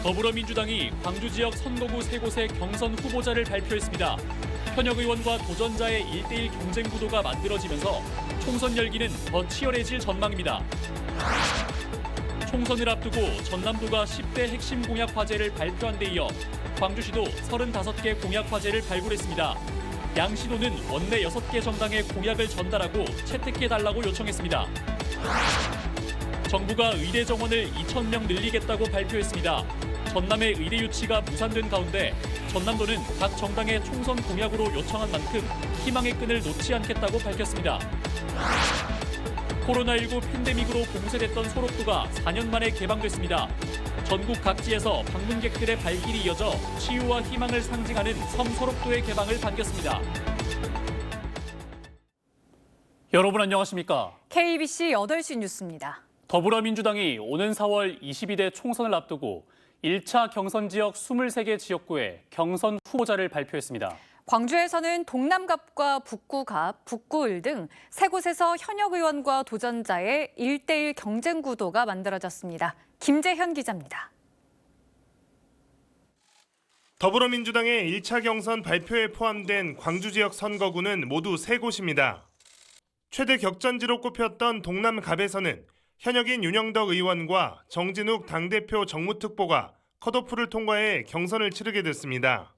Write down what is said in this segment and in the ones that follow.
더불어민주당이 광주 지역 선거구 3곳의 경선 후보자를 발표했습니다. 현역 의원과 도전자의 1대1 경쟁 구도가 만들어지면서 총선 열기는 더 치열해질 전망입니다. 총선을 앞두고 전남도가 10대 핵심 공약 과제를 발표한 데 이어 광주시도 35개 공약 과제를 발굴했습니다. 양시도는 원내 6개 정당의 공약을 전달하고 채택해달라고 요청했습니다. 정부가 의대 정원을 2,000명 늘리겠다고 발표했습니다. 전남의 의대 유치가 무산된 가운데 전남도는 각 정당의 총선 공약으로 요청한 만큼 희망의 끈을 놓지 않겠다고 밝혔습니다. 코로나19 팬데믹으로 봉쇄됐던 소록도가 4년 만에 개방됐습니다. 전국 각지에서 방문객들의 발길이 이어져 치유와 희망을 상징하는 섬 소록도의 개방을 반겼습니다. 여러분 안녕하십니까? KBC 8시 뉴스입니다. 더불어민주당이 오는 4월 22대 총선을 앞두고 1차 경선 지역 23개 지역구에 경선 후보자를 발표했습니다. 광주에서는 동남갑과 북구갑, 북구을 등 3곳에서 현역 의원과 도전자의 1대1 경쟁 구도가 만들어졌습니다. 김재현 기자입니다. 더불어민주당의 1차 경선 발표에 포함된 광주 지역 선거구는 모두 3곳입니다. 최대 격전지로 꼽혔던 동남갑에서는 현역인 윤영덕 의원과 정진욱 당대표 정무특보가 컷오프를 통과해 경선을 치르게 됐습니다.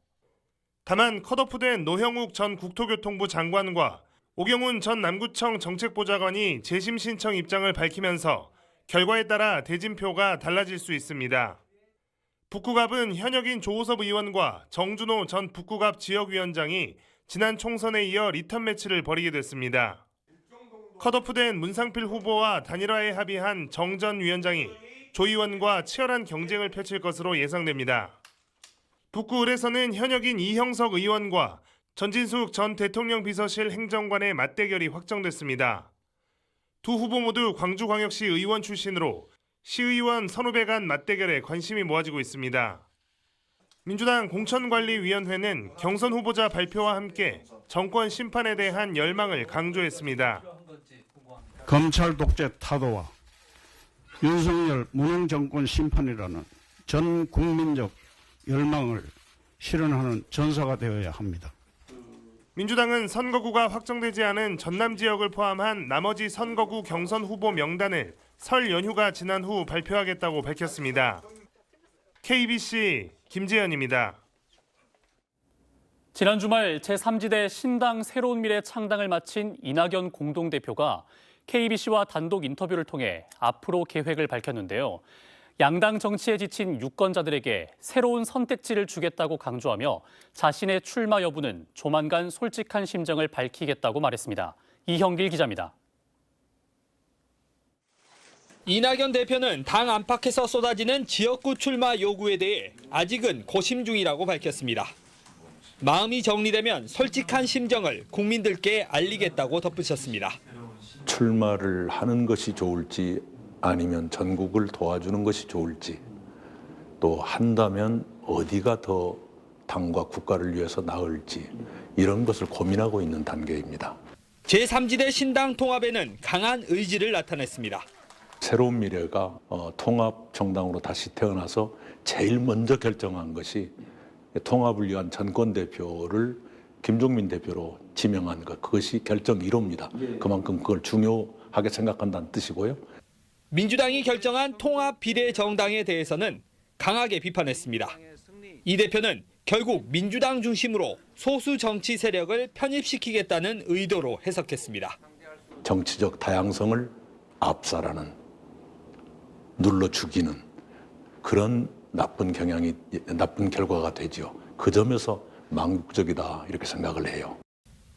다만 컷오프된 노형욱 전 국토교통부 장관과 오경훈 전 남구청 정책보좌관이 재심 신청 입장을 밝히면서 결과에 따라 대진표가 달라질 수 있습니다. 북구갑은 현역인 조호섭 의원과 정준호 전 북구갑 지역위원장이 지난 총선에 이어 리턴 매치를 벌이게 됐습니다. 컷오프된 문상필 후보와 단일화에 합의한 정 전 위원장이 조 의원과 치열한 경쟁을 펼칠 것으로 예상됩니다. 북구을에서는 현역인 이형석 의원과 전진숙 전 대통령 비서실 행정관의 맞대결이 확정됐습니다. 두 후보 모두 광주광역시 의원 출신으로 시의원 선후배 간 맞대결에 관심이 모아지고 있습니다. 민주당 공천관리위원회는 경선 후보자 발표와 함께 정권 심판에 대한 열망을 강조했습니다. 검찰 독재 타도와 윤석열 무능 정권 심판이라는 전 국민적 열망을 실현하는 전사가 되어야 합니다. 민주당은 선거구가 확정되지 않은 전남 지역을 포함한 나머지 선거구 경선 후보 명단을 설 연휴가 지난 후 발표하겠다고 밝혔습니다. KBC 김재현입니다. 지난 주말 제3지대 신당 새로운 미래 창당을 마친 이낙연 공동대표가 KBC와 단독 인터뷰를 통해 앞으로 계획을 밝혔는데요. 양당 정치에 지친 유권자들에게 새로운 선택지를 주겠다고 강조하며 자신의 출마 여부는 조만간 솔직한 심정을 밝히겠다고 말했습니다. 이형길 기자입니다. 이낙연 대표는 당 안팎에서 쏟아지는 지역구 출마 요구에 대해 아직은 고심 중이라고 밝혔습니다. 마음이 정리되면 솔직한 심정을 국민들께 알리겠다고 덧붙였습니다. 출마를 하는 것이 좋을지 아니면 전국을 도와주는 것이 좋을지 또 한다면 어디가 더 당과 국가를 위해서 나을지 이런 것을 고민하고 있는 단계입니다. 제3지대 신당 통합에는 강한 의지를 나타냈습니다. 새로운 미래가 통합 정당으로 다시 태어나서 제일 먼저 결정한 것이 통합을 위한 전권 대표를 김종민 대표로 지명한 것, 그것이 결정 1호입니다. 그만큼 그걸 중요하게 생각한다는 뜻이고요. 민주당이 결정한 통합 비례정당에 대해서는 강하게 비판했습니다. 이 대표는 결국 민주당 중심으로 소수 정치 세력을 편입시키겠다는 의도로 해석했습니다. 정치적 다양성을 압살하는, 눌러 죽이는 그런 나쁜 결과가 되죠. 그 점에서 망국적이다 이렇게 생각을 해요.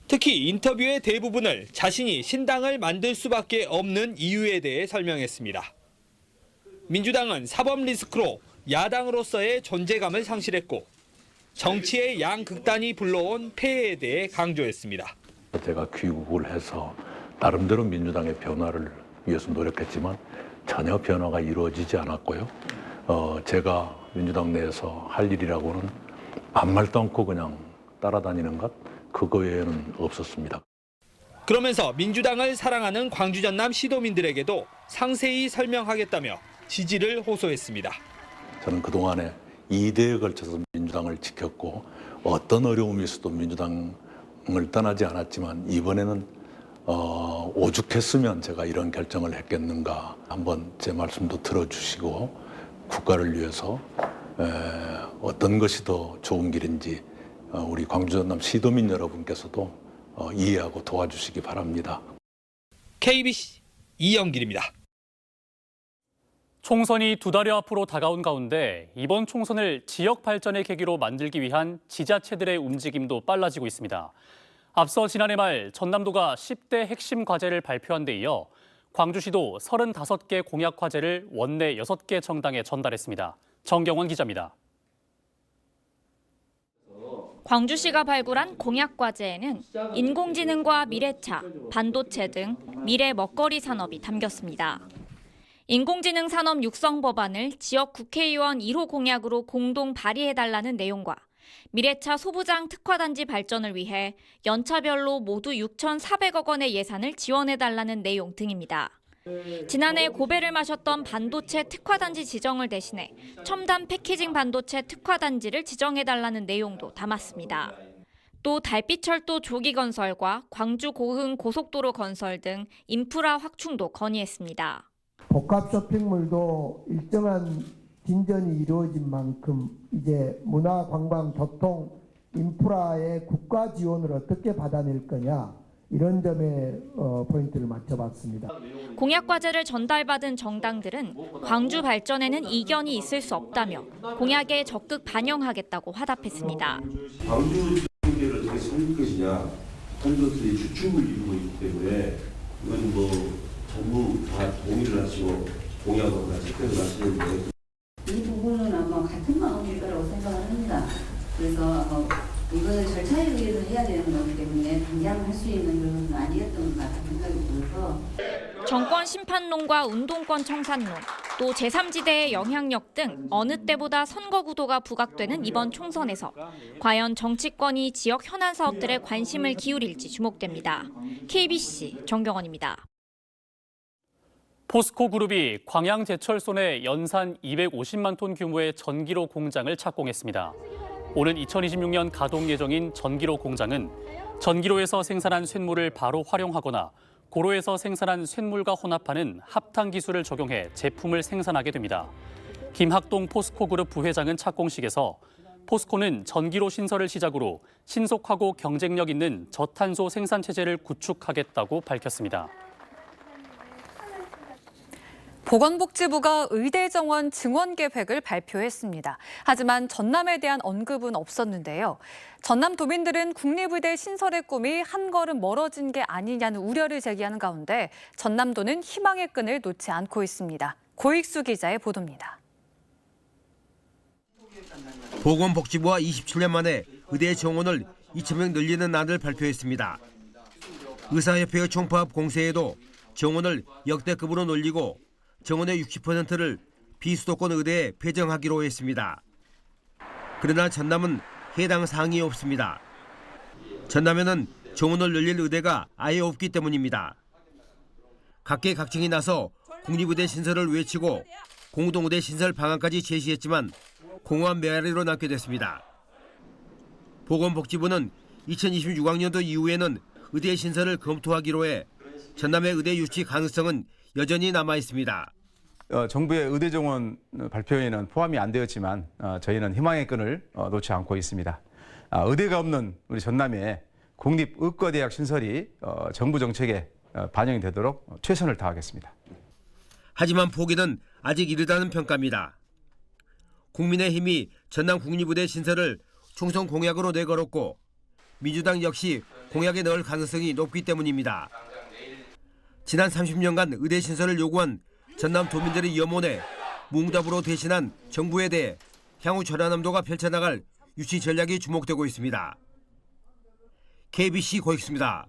특히 인터뷰의 대부분을 자신이 신당을 만들 수밖에 없는 이유에 대해 설명했습니다. 민주당은 사법 리스크로 야당으로서의 존재감을 상실했고 정치의 양극단이 불러온 폐해에 대해 강조했습니다. 제가 귀국을 해서 나름대로 민주당의 변화를 위해서 노력했지만 전혀 변화가 이루어지지 않았고요. 제가 민주당 내에서 할 일이라고는 아무 말도 않고 그냥 따라다니는 것, 그거 외에는 없었습니다. 그러면서 민주당을 사랑하는 광주 전남 시도민들에게도 상세히 설명하겠다며 지지를 호소했습니다. 저는 그동안에 2대에 걸쳐서 민주당을 지켰고 어떤 어려움이 있어도 민주당을 떠나지 않았지만 이번에는 오죽했으면 제가 이런 결정을 했겠는가 한번 제 말씀도 들어주시고 국가를 위해서 어떤 것이 더 좋은 길인지 우리 광주 전남 시도민 여러분께서도 이해하고 도와주시기 바랍니다. KBC 이영길입니다. 총선이 2달여 앞으로 다가온 가운데 이번 총선을 지역 발전의 계기로 만들기 위한 지자체들의 움직임도 빨라지고 있습니다. 앞서 지난해 말 전남도가 10대 핵심 과제를 발표한 데 이어 광주시도 35개 공약 과제를 원내 6개 정당에 전달했습니다. 정경원 기자입니다. 광주시가 발굴한 공약 과제에는 인공지능과 미래차, 반도체 등 미래 먹거리 산업이 담겼습니다. 인공지능 산업 육성 법안을 지역 국회의원 1호 공약으로 공동 발의해달라는 내용과 미래차 소부장 특화단지 발전을 위해 연차별로 모두 6,400억 원의 예산을 지원해달라는 내용 등입니다. 지난해 고배를 마셨던 반도체 특화단지 지정을 대신해 첨단 패키징 반도체 특화단지를 지정해달라는 내용도 담았습니다. 또 달빛철도 조기 건설과 광주 고흥 고속도로 건설 등 인프라 확충도 건의했습니다. 복합 쇼핑몰도 일정한 진전이 이루어진 만큼 이제 문화, 관광, 교통, 인프라의 국가 지원을 어떻게 받아낼 거냐 이런 점에 포인트를 맞춰봤습니다. 공약 과제를 전달받은 정당들은 광주 발전에는 이견이 있을 수 없다며 공약에 적극 반영하겠다고 화답했습니다. 광주 경제를 어떻게 살릴 것이냐 한 것들이 주축을 이루고 있기 때문에 이건 뭐 전부 다 동의를 하시고 공약으로 같이 표현하시는데 이 부분은 아마 같은 마음일 거라고 생각을 합니다. 그래서 이거는 절차에 의해서 해야 되는 거기 때문에 당장 할 수 있는 건 아니었던 것 같은 생각이 들어서 정권 심판론과 운동권 청산론, 또 제3지대의 영향력 등 어느 때보다 선거 구도가 부각되는 이번 총선에서 과연 정치권이 지역 현안 사업들에 관심을 기울일지 주목됩니다. KBC 정경원입니다. 포스코 그룹이 광양제철소 내 연산 250만 톤 규모의 전기로 공장을 착공했습니다. 오는 2026년 가동 예정인 전기로 공장은 전기로에서 생산한 쇳물을 바로 활용하거나 고로에서 생산한 쇳물과 혼합하는 합탕 기술을 적용해 제품을 생산하게 됩니다. 김학동 포스코그룹 부회장은 착공식에서 포스코는 전기로 신설을 시작으로 신속하고 경쟁력 있는 저탄소 생산 체제를 구축하겠다고 밝혔습니다. 보건복지부가 의대 정원 증원 계획을 발표했습니다. 하지만 전남에 대한 언급은 없었는데요. 전남도민들은 국립의대 신설의 꿈이 한 걸음 멀어진 게 아니냐는 우려를 제기하는 가운데 전남도는 희망의 끈을 놓지 않고 있습니다. 고익수 기자의 보도입니다. 보건복지부와 27년 만에 의대 정원을 2,000명 늘리는 안을 발표했습니다. 의사협회의 총파업 공세에도 정원을 역대급으로 늘리고 정원의 60%를 비수도권 의대에 배정하기로 했습니다. 그러나 전남은 해당 사항이 없습니다. 전남에는 정원을 늘릴 의대가 아예 없기 때문입니다. 각계 각층이 나서 국립의대 신설을 외치고 공동의대 신설 방안까지 제시했지만 공허한 메아리로 남게 됐습니다. 보건복지부는 2026학년도 이후에는 의대 신설을 검토하기로 해 전남의 의대 유치 가능성은 여전히 남아 있습니다. 정부의 의대 정원 발표에는 포함이 안 되었지만 저희는 희망의 끈을 놓지 않고 있습니다. 의대가 없는 우리 전남의 국립의과대학 신설이 정부 정책에 반영이 되도록 최선을 다하겠습니다. 하지만 포기는 아직 이르다는 평가입니다. 국민의힘이 전남 국립의대 신설을 총선 공약으로 내걸었고 민주당 역시 공약에 넣을 가능성이 높기 때문입니다. 지난 30년간 의대 신설을 요구한 전남 도민들의 염원에 무응답으로 대신한 정부에 대해 향후 전라남도가 펼쳐나갈 유치 전략이 주목되고 있습니다. KBC 고익수입니다.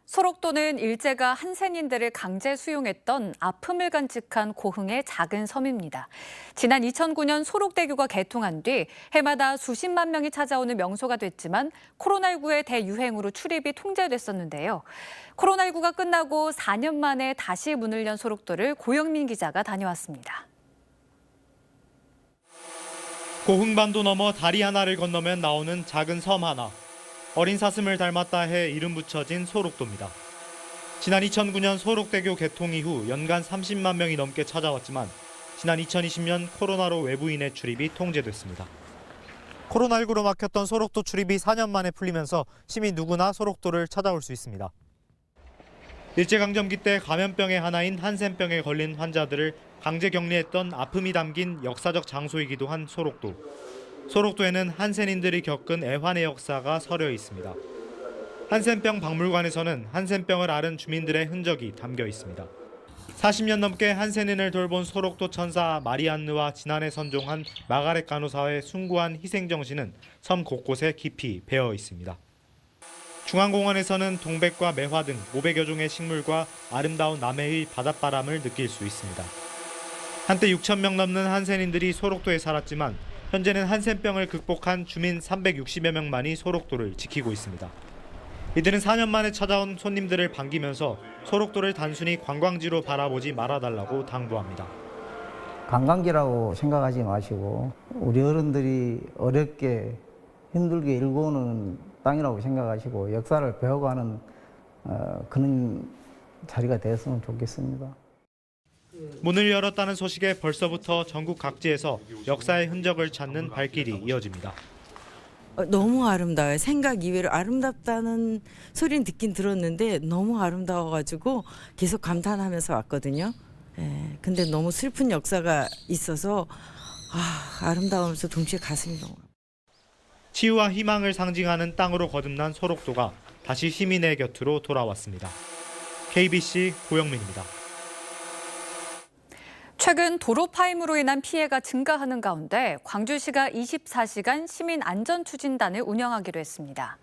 소록도는 일제가 한센인들을 강제 수용했던 아픔을 간직한 고흥의 작은 섬입니다. 지난 2009년 소록대교가 개통한 뒤 해마다 수십만 명이 찾아오는 명소가 됐지만 코로나19의 대유행으로 출입이 통제됐었는데요. 코로나19가 끝나고 4년 만에 다시 문을 연 소록도를 고영민 기자가 다녀왔습니다. 고흥반도 넘어 다리 하나를 건너면 나오는 작은 섬 하나. 어린 사슴을 닮았다 해 이름 붙여진 소록도입니다. 지난 2009년 소록대교 개통 이후 연간 30만 명이 넘게 찾아왔지만 지난 2020년 코로나로 외부인의 출입이 통제됐습니다. 코로나19로 막혔던 소록도 출입이 4년 만에 풀리면서 시민 누구나 소록도를 찾아올 수 있습니다. 일제강점기 때 감염병의 하나인 한센병에 걸린 환자들을 강제 격리했던 아픔이 담긴 역사적 장소이기도 한 소록도. 소록도에는 한센인들이 겪은 애환의 역사가 서려 있습니다. 한센병 박물관에서는 한센병을 앓은 주민들의 흔적이 담겨 있습니다. 40년 넘게 한센인을 돌본 소록도 천사 마리안느와 지난해 선종한 마가렛 간호사의 숭고한 희생정신은 섬 곳곳에 깊이 배어 있습니다. 중앙공원에서는 동백과 매화 등 500여 종의 식물과 아름다운 남해의 바닷바람을 느낄 수 있습니다. 한때 6천 명 넘는 한센인들이 소록도에 살았지만 현재는 한센병을 극복한 주민 360여 명만이 소록도를 지키고 있습니다. 이들은 4년 만에 찾아온 손님들을 반기면서 소록도를 단순히 관광지로 바라보지 말아달라고 당부합니다. 관광지라고 생각하지 마시고 우리 어른들이 어렵게 힘들게 일궈오는 땅이라고 생각하시고 역사를 배워가는 그런 자리가 되었으면 좋겠습니다. 문을 열었다는 소식에 벌써부터 전국 각지에서 역사의 흔적을 찾는 발길이 이어집니다. 너무 아름다워요. 생각 이외로 아름답다는 소리는 듣긴 들었는데 너무 아름다워가지고 계속 감탄하면서 왔거든요. 근데 너무 슬픈 역사가 있어서 아름다우면서 동시에 가슴이 너무. 치유와 희망을 상징하는 땅으로 거듭난 소록도가 다시 시민의 곁으로 돌아왔습니다. KBC 고영민입니다. 최근 도로 파임으로 인한 피해가 증가하는 가운데 광주시가 24시간 시민 안전 추진단을 운영하기로 했습니다.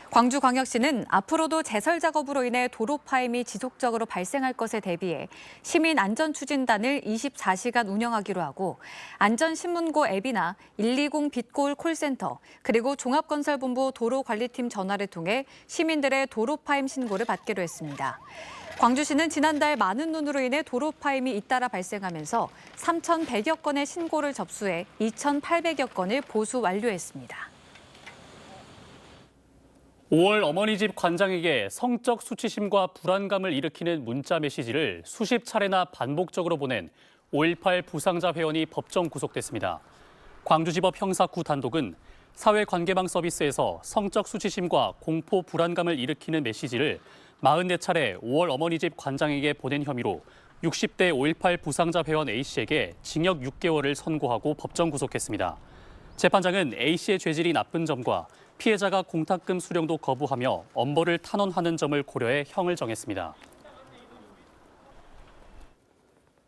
광주광역시는 앞으로도 제설 작업으로 인해 도로 파임이 지속적으로 발생할 것에 대비해 시민 안전 추진단을 24시간 운영하기로 하고 안전신문고 앱이나 120 빛고울 콜센터 그리고 종합건설본부 도로관리팀 전화를 통해 시민들의 도로 파임 신고를 받기로 했습니다. 광주시는 지난달 많은 눈으로 인해 도로 파임이 잇따라 발생하면서 3,100여 건의 신고를 접수해 2,800여 건을 보수 완료했습니다. 5월 어머니집 관장에게 성적 수치심과 불안감을 일으키는 문자 메시지를 수십 차례나 반복적으로 보낸 5.18 부상자 회원이 법정 구속됐습니다. 광주지법 형사 9 단독은 사회관계망 서비스에서 성적 수치심과 공포 불안감을 일으키는 메시지를 44차례 5월 어머니집 관장에게 보낸 혐의로 60대 5.18 부상자 회원 A씨에게 징역 6개월을 선고하고 법정 구속했습니다. 재판장은 A씨의 죄질이 나쁜 점과 피해자가 공탁금 수령도 거부하며 엄벌을 탄원하는 점을 고려해 형을 정했습니다.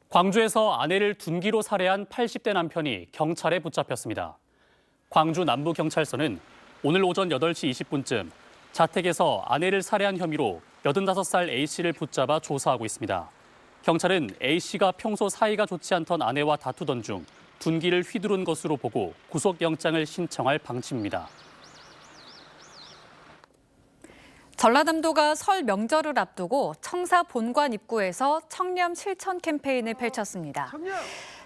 광주에서 아내를 둔기로 살해한 80대 남편이 경찰에 붙잡혔습니다. 광주 남부경찰서는 오늘 오전 8시 20분쯤 자택에서 아내를 살해한 혐의로 85살 A씨를 붙잡아 조사하고 있습니다. 경찰은 A씨가 평소 사이가 좋지 않던 아내와 다투던 중 둔기를 휘두른 것으로 보고 구속영장을 신청할 방침입니다. 전라남도가 설 명절을 앞두고 청사 본관 입구에서 청렴 실천 캠페인을 펼쳤습니다.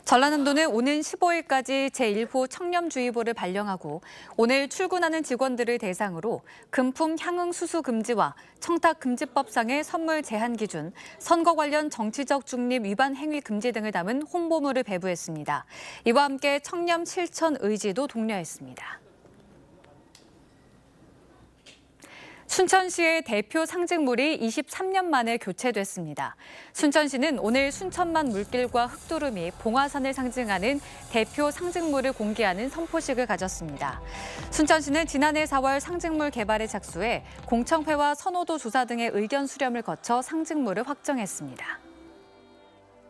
전라남도는 오는 15일까지 제1호 청렴주의보를 발령하고 오늘 출근하는 직원들을 대상으로 금품 향응 수수 금지와 청탁금지법상의 선물 제한 기준, 선거 관련 정치적 중립 위반 행위 금지 등을 담은 홍보물을 배부했습니다. 이와 함께 청렴 실천 의지도 독려했습니다. 순천시의 대표 상징물이 23년 만에 교체됐습니다. 순천시는 오늘 순천만 물길과 흑두루미, 봉화산을 상징하는 대표 상징물을 공개하는 선포식을 가졌습니다. 순천시는 지난해 4월 상징물 개발에 착수해 공청회와 선호도 조사 등의 의견 수렴을 거쳐 상징물을 확정했습니다.